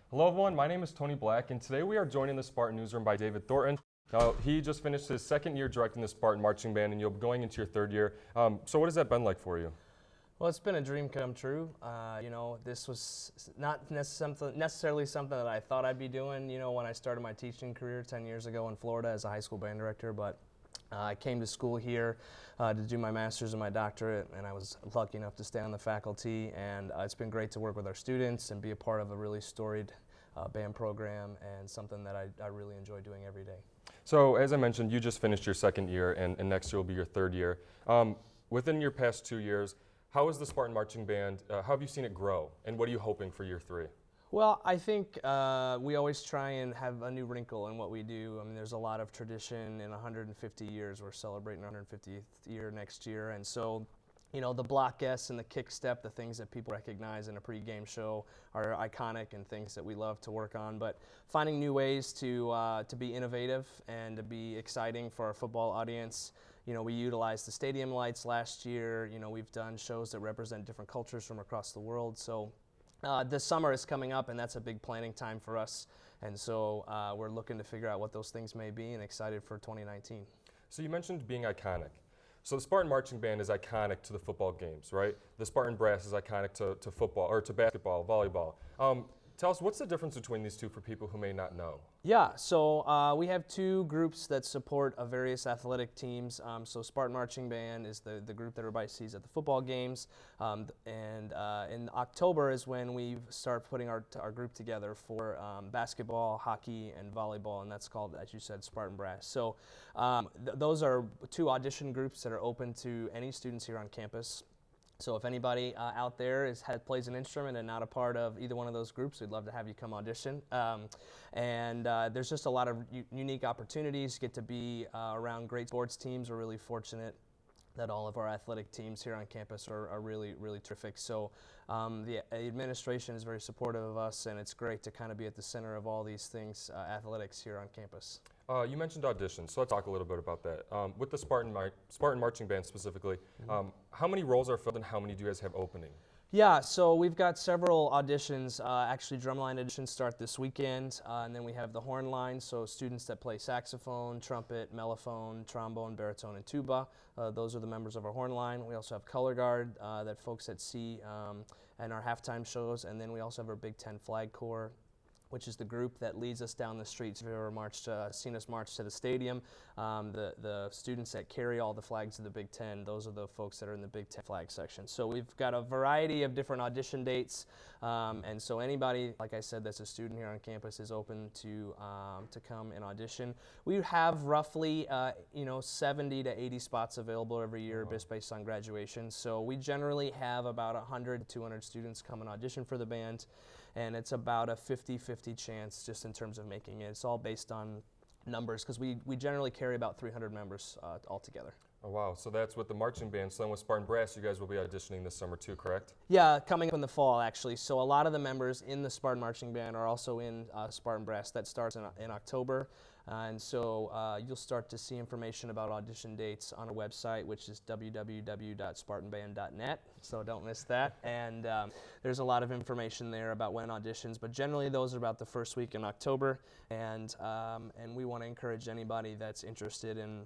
Hello everyone, my name is Tony Black, and today we are joined in the Spartan newsroom by David Thornton. He just finished his second year directing the Spartan marching band, and you'll be going into your third year. So what has that been like for you? Well, it's been a dream come true. This was not necessarily something that I thought I'd be doing, when I started my teaching career 10 years ago in Florida as a high school band director, but I came to school here to do my master's and my doctorate, and I was lucky enough to stay on the faculty, and it's been great to work with our students and be a part of a really storied band program and something that I really enjoy doing every day. So as I mentioned, you just finished your second year, and next year will be your third year. Within your past 2 years, how has the Spartan marching band, how have you seen it grow, and what are you hoping for year 3? Well, I think we always try and have a new wrinkle in what we do. I mean, there's a lot of tradition in 150 years. We're celebrating our 150th year next year, and so the block S and the kick step, the things that people recognize in a pre-game show are iconic and things that we love to work on. But finding new ways to be innovative and to be exciting for our football audience. We utilized the stadium lights last year. We've done shows that represent different cultures from across the world. So the summer is coming up, and that's a big planning time for us. And so we're looking to figure out what those things may be and excited for 2019. So you mentioned being iconic. So the Spartan marching band is iconic to the football games, right? The Spartan brass is iconic to football, or to basketball, volleyball. Tell us, what's the difference between these two for people who may not know? Yeah, so we have two groups that support various athletic teams. So Spartan Marching Band is the group that everybody sees at the football games. And in October is when we start putting our group together for basketball, hockey, and volleyball, and that's called, as you said, Spartan Brass. So those are two audition groups that are open to any students here on campus. So if anybody out there plays an instrument and not a part of either one of those groups, we'd love to have you come audition. There's just a lot of unique opportunities. Get to be around great sports teams. We're really fortunate that all of our athletic teams here on campus are really, really terrific. So the administration is very supportive of us, and it's great to kind of be at the center of all these things, athletics here on campus. You mentioned auditions, so let's talk a little bit about that. With the Spartan marching band specifically, how many roles are filled and how many do you guys have opening? Yeah, so we've got several auditions. Actually, drumline auditions start this weekend, and then we have the horn line, so students that play saxophone, trumpet, mellophone, trombone, baritone, and tuba. Those are the members of our horn line. We also have color guard that folks that see in our halftime shows, and then we also have our Big Ten Flag Corps, which is the group that leads us down the streets. If you've ever seen us march to the stadium, the students that carry all the flags of the Big Ten, those are the folks that are in the Big Ten flag section. So we've got a variety of different audition dates, and so anybody, like I said, that's a student here on campus is open to come and audition. We have roughly 70 to 80 spots available every year, just based on graduation. So we generally have about 100 to 200 students come and audition for the band. And it's about a 50-50 chance just in terms of making it. It's all based on numbers because we generally carry about 300 members altogether. Oh, wow. So that's with the marching band. So then with Spartan Brass, you guys will be auditioning this summer too, correct? Yeah, coming up in the fall, actually. So a lot of the members in the Spartan Marching Band are also in Spartan Brass. That starts in October. And so you'll start to see information about audition dates on our website, which is www.spartanband.net. So don't miss that. And there's a lot of information there about when auditions. But generally, those are about the first week in October. And we want to encourage anybody that's interested in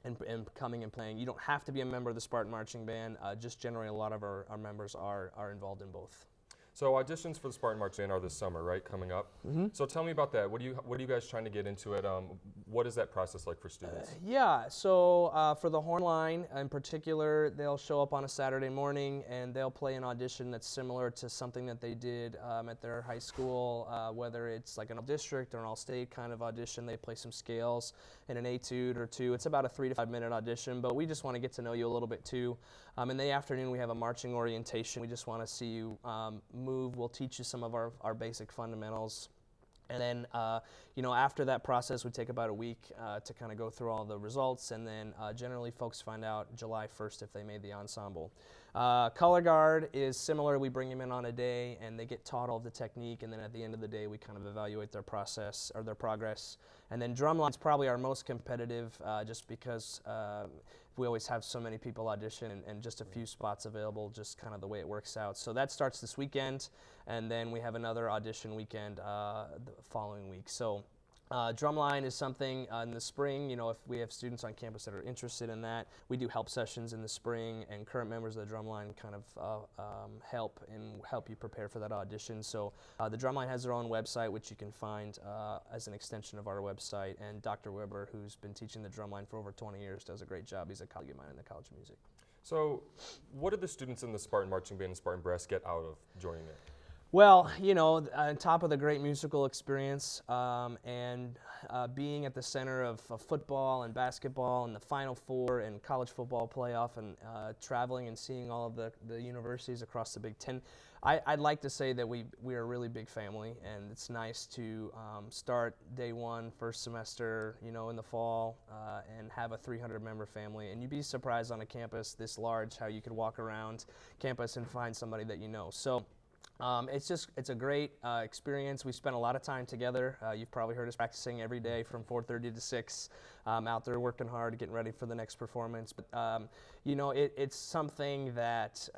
and coming and playing. You don't have to be a member of the Spartan Marching Band. Just generally, a lot of our members are involved in both. So auditions for the Spartan Marching Band are this summer, right, coming up? Mm-hmm. So tell me about that. What are you guys trying to get into it? What is that process like for students? Yeah, so for the horn line in particular, they'll show up on a Saturday morning and they'll play an audition that's similar to something that they did at their high school, whether it's like an all-district or an all-state kind of audition. They play some scales in an etude or two. It's about a 3 to 5 minute audition, but we just want to get to know you a little bit too. In the afternoon, we have a marching orientation. We just want to see you move. We'll teach you some of our basic fundamentals. And then, after that process, we take about a week to kind of go through all the results, and then generally folks find out July 1st if they made the ensemble. Color guard is similar. We bring them in on a day, and they get taught all of the technique, and then at the end of the day, we kind of evaluate their process or their progress. And then drumline is probably our most competitive, just because we always have so many people audition and just a few spots available, just kind of the way it works out. So that starts this weekend, and then we have another audition weekend the following week. So drumline is something in the spring, if we have students on campus that are interested in that. We do help sessions in the spring, and current members of the drumline kind of help you prepare for that audition. So the drumline has their own website, which you can find as an extension of our website, and Dr. Weber, who's been teaching the drumline for over 20 years, does a great job. He's a colleague of mine in the College of Music. So what did the students in the Spartan Marching Band and Spartan Brass get out of joining it? Well, on top of the great musical experience and being at the center of football and basketball and the Final Four and college football playoff and traveling and seeing all of the universities across the Big Ten, I'd like to say that we are a really big family, and it's nice to start day one, first semester, in the fall, and have a 300-member family. And you'd be surprised on a campus this large how you could walk around campus and find somebody that you know. So. It's a great experience. We spent a lot of time together. You've probably heard us practicing every day from 4:30 to 6, out there working hard, getting ready for the next performance. But it's something that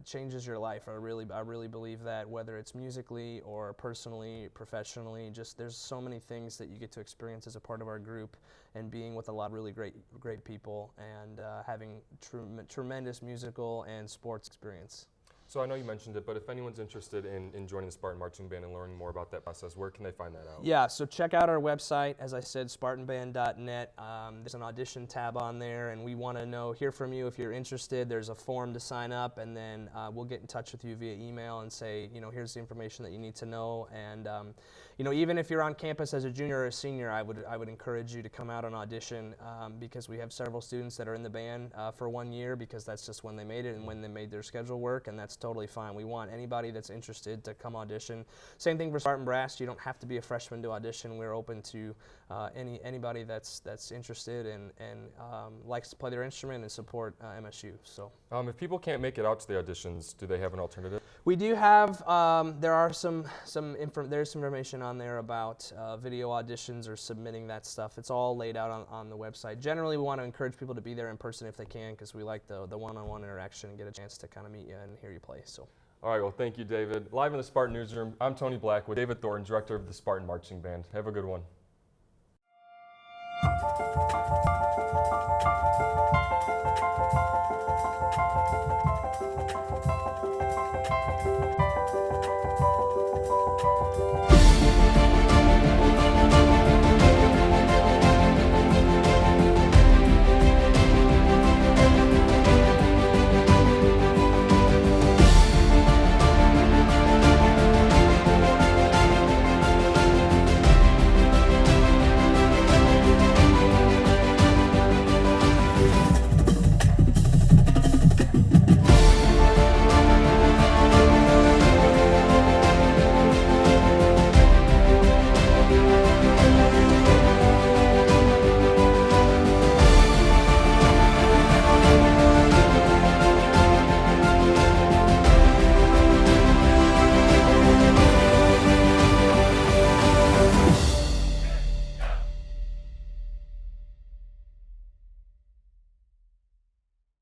changes your life. I really believe that, whether it's musically or personally, professionally. Just there's so many things that you get to experience as a part of our group, and being with a lot of really great people, and having tremendous musical and sports experience. So I know you mentioned it, but if anyone's interested in joining the Spartan Marching Band and learning more about that process, where can they find that out? Yeah, so check out our website, as I said, spartanband.net. There's an audition tab on there, and we want to hear from you if you're interested. There's a form to sign up, and then we'll get in touch with you via email and say, here's the information that you need to know. And even if you're on campus as a junior or a senior, I would encourage you to come out and audition, because we have several students that are in the band for 1 year, because that's just when they made it and when they made their schedule work, and that's totally fine. We want anybody that's interested to come audition. Same thing for Spartan Brass. You don't have to be a freshman to audition. We're open to anybody that's interested and likes to play their instrument and support MSU. So, if people can't make it out to the auditions, do they have an alternative? We do have. There's some information on there about video auditions or submitting that stuff. It's all laid out on the website. Generally, we want to encourage people to be there in person if they can, because we like the one-on-one interaction and get a chance to kind of meet you and hear you play. So. All right, well, thank you, David. Live in the Spartan Newsroom, I'm Tony Black with David Thornton, director of the Spartan Marching Band. Have a good one.